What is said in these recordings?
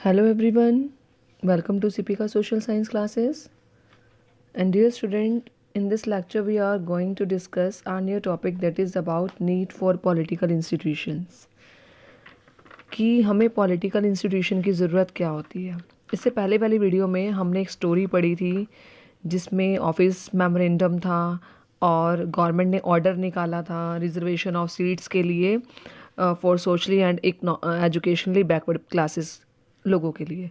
Hello everyone, welcome to CPK Social Science classes. And dear student, in this lecture we are going to discuss our new topic that is about need for political institutions. कि हमें political institution की ज़रूरत क्या होती है। इससे पहले वाली वीडियो में हमने एक स्टोरी पढ़ी थी जिसमें ऑफिस मेमोरेंडम था और गवर्नमेंट ने ऑर्डर निकाला था रिजर्वेशन ऑफ सीट्स के लिए for socially and educationally backward classes लोगों के लिए।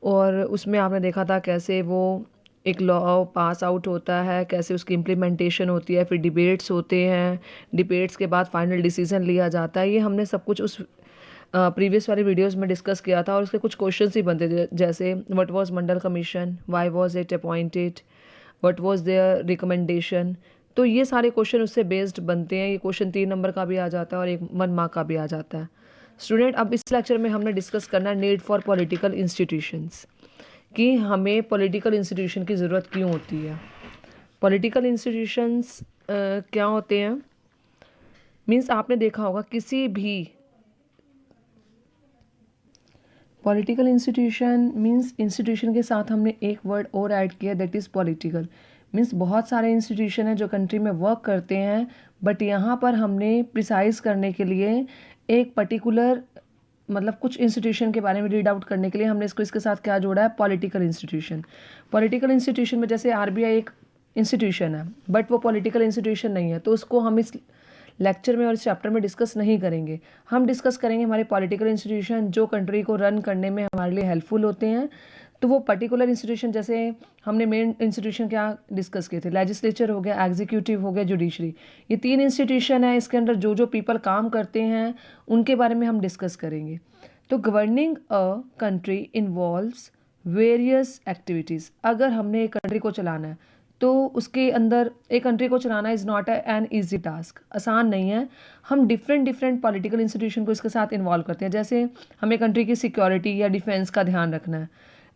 और उसमें आपने देखा था कैसे वो एक लॉ पास आउट होता है, कैसे उसकी इम्प्लीमेंटेशन होती है, फिर डिबेट्स होते हैं, डिबेट्स के बाद फाइनल डिसीजन लिया जाता है। ये हमने सब कुछ उस प्रीवियस वाली वीडियोस में डिस्कस किया था और उसके कुछ क्वेश्चन ही बनते थे, जैसे what was Mandal commission, why was it appointed, what was their recommendation. तो ये सारे क्वेश्चन उससे बेस्ड बनते हैं। ये क्वेश्चन 3 नंबर का भी आ जाता है और एक 1 मार्क का भी आ जाता है। स्टूडेंट, अब इस लेक्चर में हमने डिस्कस करना है नीड फॉर पॉलिटिकल इंस्टीट्यूशंस, कि हमें पॉलिटिकल इंस्टीट्यूशन की ज़रूरत क्यों होती है। पॉलिटिकल इंस्टीट्यूशंस क्या होते हैं, मीन्स आपने देखा होगा किसी भी पॉलिटिकल इंस्टीट्यूशन मीन्स इंस्टीट्यूशन के साथ हमने एक वर्ड और ऐड किया, दैट इज़ पॉलिटिकल। मीन्स बहुत सारे इंस्टीट्यूशन हैं जो कंट्री में वर्क करते हैं, बट यहाँ पर हमने प्रिसाइज करने के लिए एक पर्टिकुलर मतलब कुछ इंस्टीट्यूशन के बारे में रीड आउट करने के लिए हमने इसके साथ क्या जोड़ा है, पॉलिटिकल इंस्टीट्यूशन। पॉलिटिकल इंस्टीट्यूशन में जैसे आरबीआई एक इंस्टीट्यूशन है बट वो पॉलिटिकल इंस्टीट्यूशन नहीं है, तो उसको हम इस लेक्चर में और इस चैप्टर में डिस्कस नहीं करेंगे। हम डिस्कस करेंगे हमारे पॉलिटिकल इंस्टीट्यूशन जो कंट्री को रन करने में हमारे लिए हेल्पफुल होते हैं। तो वो पर्टिकुलर इंस्टीट्यूशन, जैसे हमने मेन इंस्टीट्यूशन क्या डिस्कस किए थे, लेजिस्लेचर हो गया, एग्जीक्यूटिव हो गया, जुडिशरी। ये 3 इंस्टीट्यूशन है, इसके अंदर जो जो पीपल काम करते हैं उनके बारे में हम डिस्कस करेंगे। तो governing a country involves various activities. अगर हमने एक कंट्री को चलाना है तो उसके अंदर एक कंट्री को चलाना is not an easy task, आसान नहीं है। हम डिफरेंट पॉलिटिकल इंस्टीट्यूशन को इसके साथ इन्वॉल्व करते हैं। जैसे हमें कंट्री की सिक्योरिटी या डिफेंस का ध्यान रखना है,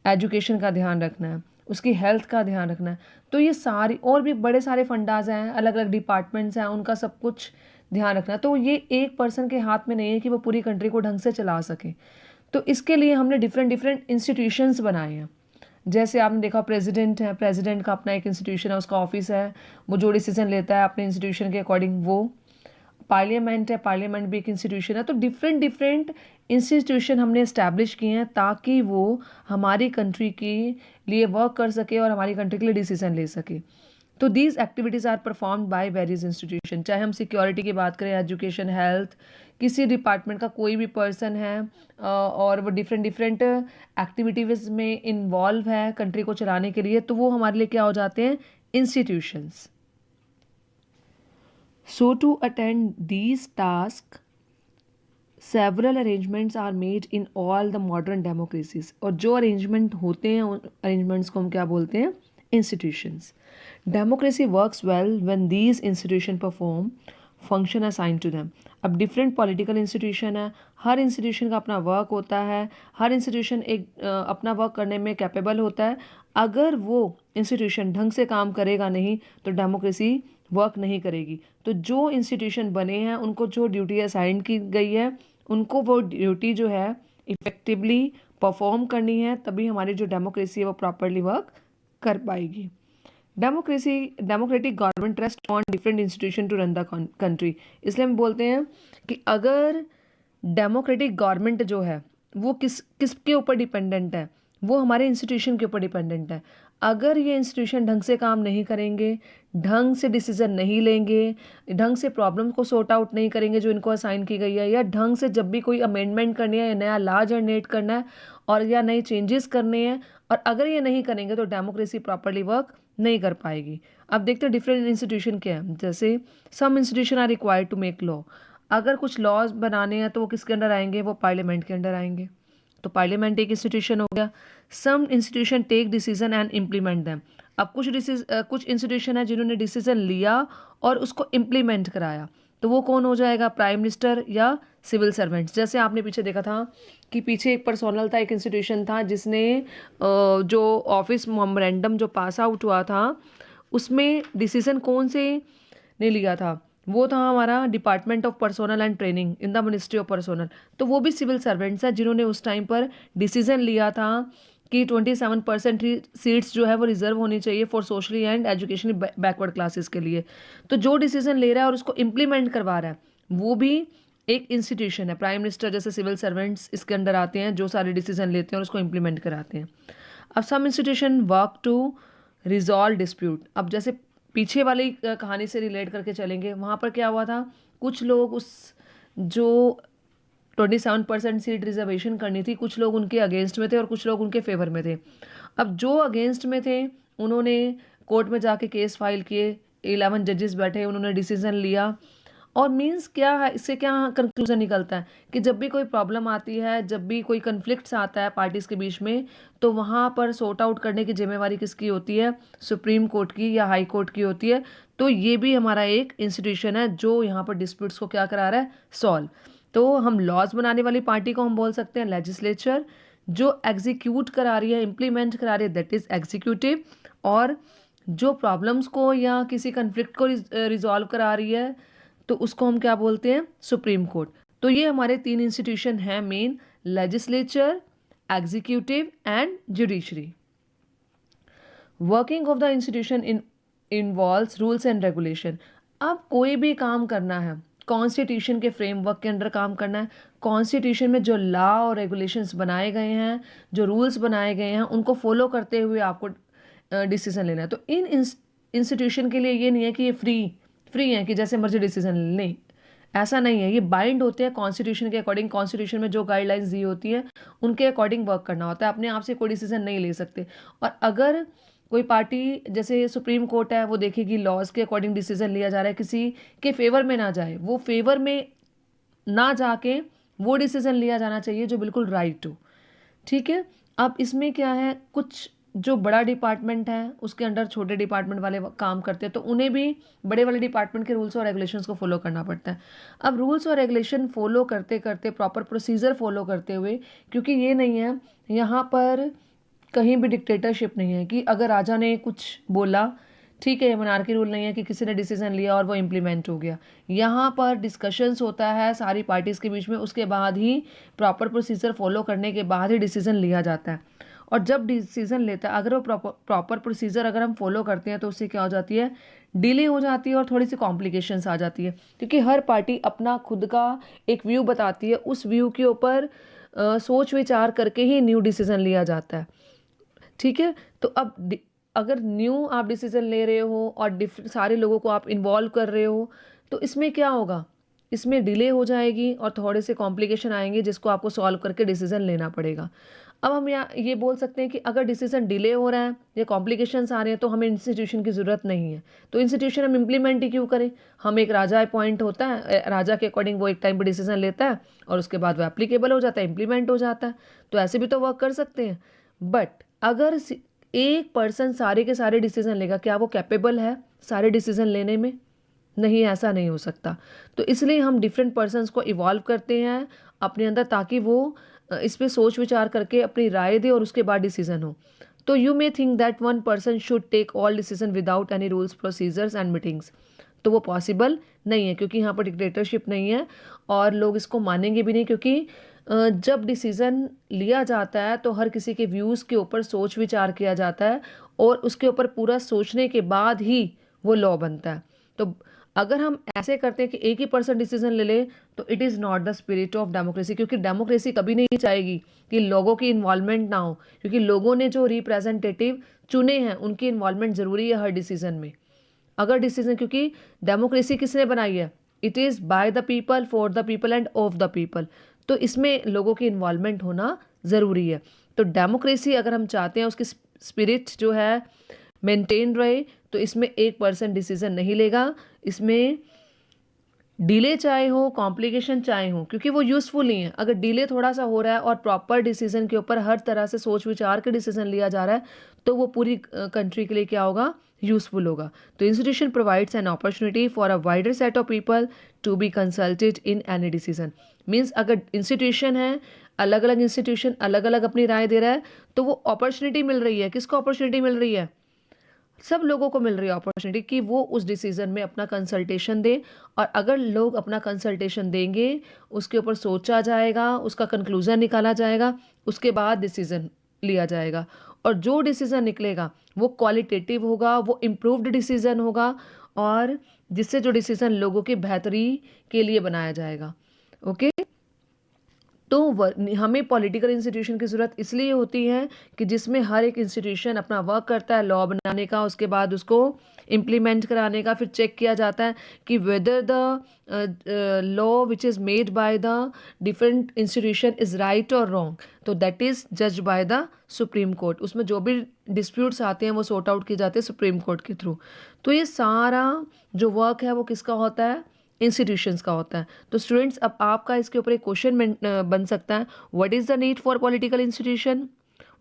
एजुकेशन का ध्यान रखना है, उसकी हेल्थ का ध्यान रखना है। तो ये सारी और भी बड़े सारे फंडाज हैं, अलग अलग डिपार्टमेंट्स हैं, उनका सब कुछ ध्यान रखना है। तो ये एक पर्सन के हाथ में नहीं है कि वो पूरी कंट्री को ढंग से चला सके। तो इसके लिए हमने डिफरेंट इंस्टीट्यूशंस बनाए हैं। जैसे आपने देखा प्रेसिडेंट है, प्रेसिडेंट का अपना एक इंस्टीट्यूशन है, उसका ऑफिस है, वो जो डिसीजन लेता है अपने इंस्टीट्यूशन के अकॉर्डिंग वो। पार्लियामेंट है, पार्लियामेंट भी एक इंस्टीट्यूशन है। तो डिफरेंट इंस्टीट्यूशन हमने इस्टेब्लिश किए हैं ताकि वो हमारी कंट्री के लिए वर्क कर सके और हमारी कंट्री के लिए डिसीजन ले सके। तो these activities are performed by various institution. चाहे हम सिक्योरिटी की बात करें, एजुकेशन, हेल्थ, किसी डिपार्टमेंट का कोई भी पर्सन है और वो डिफरेंट एक्टिविटीज़ में इन्वॉल्व है कंट्री को चलाने के लिए, तो वो हमारे लिए क्या हो जाते हैं, institutions. So to attend these task several arrangements are made in all the modern democracies. और जो अरेंजमेंट होते हैं उन अरेंजमेंट्स को हम क्या बोलते हैं, institutions. Democracy works well when these institution perform function assign to them. अब डिफरेंट पॉलिटिकल इंस्टीट्यूशन है, हर इंस्टीट्यूशन का अपना वर्क होता है, हर इंस्टीट्यूशन एक अपना वर्क करने में कैपेबल होता है। अगर वो इंस्टीट्यूशन ढंग से काम करेगा नहीं तो डेमोक्रेसी वर्क नहीं करेगी। तो जो इंस्टीट्यूशन बने हैं उनको जो ड्यूटी असाइन की गई है उनको वो ड्यूटी जो है इफेक्टिवली परफॉर्म करनी है, तभी हमारी जो डेमोक्रेसी है वो प्रॉपरली वर्क कर पाएगी। Democratic government trust on different institution to run the country. इसलिए हम बोलते हैं कि अगर डेमोक्रेटिक गवर्नमेंट जो है वो किसके ऊपर डिपेंडेंट है, वो हमारे इंस्टीट्यूशन के ऊपर डिपेंडेंट है। अगर ये इंस्टीट्यूशन ढंग से काम नहीं करेंगे, ढंग से डिसीजन नहीं लेंगे, ढंग से प्रॉब्लम को सॉर्ट आउट नहीं करेंगे जो इनको असाइन की गई है, या ढंग से जब भी कोई अमेंडमेंट करनी है या नया लॉ जनरेट करना है और या नए चेंजेस करने हैं, और अगर ये नहीं करेंगे तो डेमोक्रेसी प्रॉपरली वर्क नहीं कर पाएगी। अब देखते हैं डिफरेंट इंस्टीट्यूशन क्या है। जैसे some institution are required to make law. अगर कुछ लॉज बनाने हैं तो वो किसके अंडर आएंगे, वो पार्लियामेंट के अंडर आएंगे। तो पार्लियामेंट एक इंस्टीट्यूशन हो गया। Some institution take decision and implement them. अब कुछ इंस्टीट्यूशन है जिन्होंने डिसीजन लिया और उसको इम्प्लीमेंट कराया, तो वो कौन हो जाएगा, प्राइम मिनिस्टर या सिविल सर्वेंट्स। जैसे आपने पीछे देखा था कि पीछे एक पर्सोनल था, एक इंस्टीट्यूशन था जिसने जो ऑफिस मेमोरेंडम जो पास आउट हुआ था उसमें डिसीजन कौन से ने लिया था, वो था हमारा department of personnel and training in the ministry of personnel. तो वो भी सिविल सर्वेंट्स हैं जिन्होंने उस टाइम पर डिसीजन लिया था कि 27% ही सीट्स जो है वो रिजर्व होनी चाहिए for socially and educationally backward classes के लिए। तो जो डिसीजन ले रहा है और उसको इम्प्लीमेंट करवा रहा है वो भी एक इंस्टीट्यूशन है। प्राइम मिनिस्टर जैसे सिविल सर्वेंट्स इसके अंडर आते हैं जो सारे डिसीजन लेते हैं और उसको इम्प्लीमेंट कराते हैं। अब some institution work to resolve dispute. अब जैसे पीछे वाली कहानी से रिलेट करके चलेंगे, वहाँ पर क्या हुआ था, कुछ लोग उस जो 27% सीट रिजर्वेशन करनी थी, कुछ लोग उनके अगेंस्ट में थे और कुछ लोग उनके फेवर में थे। अब जो अगेंस्ट में थे उन्होंने कोर्ट में जाके केस फाइल किए, 11 जजेस बैठे, उन्होंने डिसीजन लिया। और मीन्स क्या है, इससे क्या कंक्लूजन निकलता है कि जब भी कोई प्रॉब्लम आती है, जब भी कोई कन्फ्लिक्ट्स आता है पार्टीज के बीच में, तो वहाँ पर सॉर्ट आउट करने की जिम्मेवारी किसकी होती है, सुप्रीम कोर्ट की या हाई कोर्ट की होती है। तो ये भी हमारा एक इंस्टीट्यूशन है जो यहाँ पर डिस्प्यूट्स को क्या करा रहा है, सॉल्व। तो हम लॉज बनाने वाली पार्टी को हम बोल सकते हैं लेजिस्लेचर, जो एग्जीक्यूट करा रही है, इम्प्लीमेंट करा रही है, दैट इज एग्जीक्यूटिव। और जो प्रॉब्लम्स को या किसी कन्फ्लिक्ट को रिजॉल्व करा रही है तो उसको हम क्या बोलते हैं, सुप्रीम कोर्ट। तो ये हमारे 3 इंस्टीट्यूशन हैं main, legislature, executive and judiciary. Working of the institution involves rules and regulation. अब कोई भी काम करना है कॉन्स्टिट्यूशन के फ्रेमवर्क के अंडर काम करना है। कॉन्स्टिट्यूशन में जो लॉ और रेगुलेशंस बनाए गए हैं, जो रूल्स बनाए गए हैं, उनको फॉलो करते हुए आपको डिसीजन लेना है। तो इन इंस्टीट्यूशन के लिए ये नहीं है कि ये फ्री हैं कि जैसे मर्जी डिसीजन लें, ऐसा नहीं है। ये बाइंड होते हैं कॉन्स्टिट्यूशन के अकॉर्डिंग। कॉन्स्टिट्यूशन में जो गाइडलाइंस दी होती है उनके अकॉर्डिंग वर्क करना होता है, अपने आप से कोई डिसीजन नहीं ले सकते। और अगर कोई पार्टी जैसे सुप्रीम कोर्ट है वो देखेगी लॉज के अकॉर्डिंग डिसीजन लिया जा रहा है, किसी के फेवर में ना जाए, वो फेवर में ना जाके वो डिसीजन लिया जाना चाहिए जो बिल्कुल राइट हो। ठीक है। अब इसमें क्या है, कुछ जो बड़ा डिपार्टमेंट है उसके अंडर छोटे डिपार्टमेंट वाले काम करते हैं, तो उन्हें भी बड़े वाले डिपार्टमेंट के रूल्स और रेगुलेशंस को फॉलो करना पड़ता है। अब रूल्स और रेगुलेशन फॉलो करते करते, प्रॉपर प्रोसीजर फॉलो करते हुए, क्योंकि ये नहीं है यहाँ पर कहीं भी डिक्टेटरशिप नहीं है कि अगर राजा ने कुछ बोला, ठीक है, ये मोनार्की रूल नहीं है कि किसी ने डिसीजन लिया और वो इम्प्लीमेंट हो गया। यहाँ पर डिस्कशंस होता है सारी पार्टीज़ के बीच में, उसके बाद ही प्रॉपर प्रोसीजर फॉलो करने के बाद ही डिसीजन लिया जाता है। और जब डिसीजन लेता है, अगर वो प्रॉपर प्रोसीजर अगर हम फॉलो करते हैं तो उससे क्या हो जाती है, डिले हो जाती है और थोड़ी सी कॉम्प्लिकेशंस आ जाती है, क्योंकि हर पार्टी अपना खुद का एक व्यू बताती है, उस व्यू के ऊपर सोच विचार करके ही न्यू डिसीजन लिया जाता है। ठीक है। तो अब अगर न्यू आप डिसीजन ले रहे हो और सारे लोगों को आप इन्वॉल्व कर रहे हो, तो इसमें क्या होगा, इसमें डिले हो जाएगी और थोड़े से कॉम्प्लिकेशन आएंगे जिसको आपको सॉल्व करके डिसीजन लेना पड़ेगा। अब हम यहाँ ये बोल सकते हैं कि अगर डिसीजन डिले हो रहा है या कॉम्प्लिकेशंस आ रहे हैं तो हमें इंस्टीट्यूशन की ज़रूरत नहीं है। तो इंस्टीट्यूशन हम इम्प्लीमेंट ही क्यों करें, हम एक राजा अपॉइंट होता है, राजा के अकॉर्डिंग वो एक टाइम पर डिसीजन लेता है और उसके बाद वो एप्लीकेबल हो जाता है, इम्प्लीमेंट हो जाता है। तो ऐसे भी तो वर्क कर सकते हैं। बट अगर एक पर्सन सारे के सारे डिसीजन लेगा, क्या वो कैपेबल है सारे डिसीजन लेने में? नहीं, ऐसा नहीं हो सकता। तो इसलिए हम डिफरेंट पर्सन्स को इवॉल्व करते हैं अपने अंदर, ताकि वो इस पर सोच विचार करके अपनी राय दे और उसके बाद डिसीजन हो। तो you may think that one person should take all decision without any rules, procedures and meetings. तो वो पॉसिबल नहीं है, क्योंकि यहाँ पर डिक्टेटरशिप नहीं है और लोग इसको मानेंगे भी नहीं, क्योंकि जब डिसीज़न लिया जाता है तो हर किसी के व्यूज़ के ऊपर सोच विचार किया जाता है और उसके ऊपर पूरा सोचने के बाद ही वो लॉ बनता है। तो अगर हम ऐसे करते हैं कि एक ही पर्सन डिसीजन ले ले, तो it is not the spirit of democracy, क्योंकि डेमोक्रेसी कभी नहीं चाहेगी कि लोगों की इन्वॉल्वमेंट ना हो, क्योंकि लोगों ने जो रिप्रेजेंटेटिव चुने हैं उनकी इन्वॉल्वमेंट ज़रूरी है हर डिसीजन में। अगर डिसीजन, क्योंकि डेमोक्रेसी किसने बनाई है, it is by the people, for the people end of the people. तो इसमें लोगों की इन्वॉल्वमेंट होना ज़रूरी है। तो डेमोक्रेसी अगर हम चाहते हैं उसकी स्पिरिट जो है मेंटेन रहे, तो इसमें एक पर्सन डिसीजन नहीं लेगा, इसमें डिले चाहे हो, कॉम्प्लिकेशन चाहे हो, क्योंकि वो यूज़फुल नहीं है। अगर डिले थोड़ा सा हो रहा है और प्रॉपर डिसीजन के ऊपर हर तरह से सोच विचार के डिसीजन लिया जा रहा है, तो वो पूरी कंट्री के लिए क्या होगा, यूज़फुल होगा। तो institution provides an opportunity for a wider set of people to be consulted in any decision. Means अगर इंस्टीट्यूशन है, अलग अलग इंस्टीट्यूशन अलग अलग अपनी राय दे रहा है, तो वो अपॉर्चुनिटी मिल रही है। किसको अपॉर्चुनिटी मिल रही है? सब लोगों को मिल रही है अपॉर्चुनिटी कि वो उस डिसीज़न में अपना कंसल्टेशन दें, और अगर लोग अपना कंसल्टेशन देंगे, उसके ऊपर सोचा जाएगा, उसका कंक्लूज़न निकाला जाएगा, उसके बाद डिसीज़न लिया जाएगा। और जो डिसीज़न निकलेगा वो क्वालिटेटिव होगा, वो इम्प्रूव्ड डिसीज़न होगा, और जिससे जो डिसीज़न लोगों की बेहतरी के लिए बनाया जाएगा। ओके, तो हमें पॉलिटिकल इंस्टीट्यूशन की ज़रूरत इसलिए होती है कि जिसमें हर एक इंस्टीट्यूशन अपना वर्क करता है लॉ बनाने का, उसके बाद उसको इम्प्लीमेंट कराने का, फिर चेक किया जाता है कि whether the law which is made by the different institution is right और रॉन्ग, तो दैट इज़ जज बाय द सुप्रीम कोर्ट। उसमें जो भी डिस्प्यूट्स आते हैं वो सॉर्ट आउट किए जाते हैं सुप्रीम कोर्ट के थ्रू। तो ये सारा जो वर्क है वो किसका होता है? इंस्टीट्यूशंस का होता है। तो स्टूडेंट्स, अब आपका इसके ऊपर एक क्वेश्चन बन सकता है, what is the need for political institution,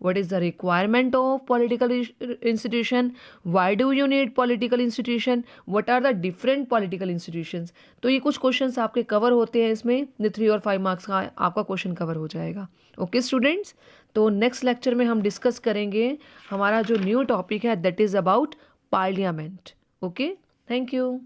what is the requirement of political institution, why do you need political institution, what are the different political institutions. तो ये कुछ क्वेश्चंस आपके कवर होते हैं इसमें, 3 और 5 मार्क्स का आपका क्वेश्चन कवर हो जाएगा। ओके स्टूडेंट्स, तो नेक्स्ट लेक्चर में हम डिस्कस करेंगे हमारा जो न्यू टॉपिक है that is about parliament. Okay, thank you.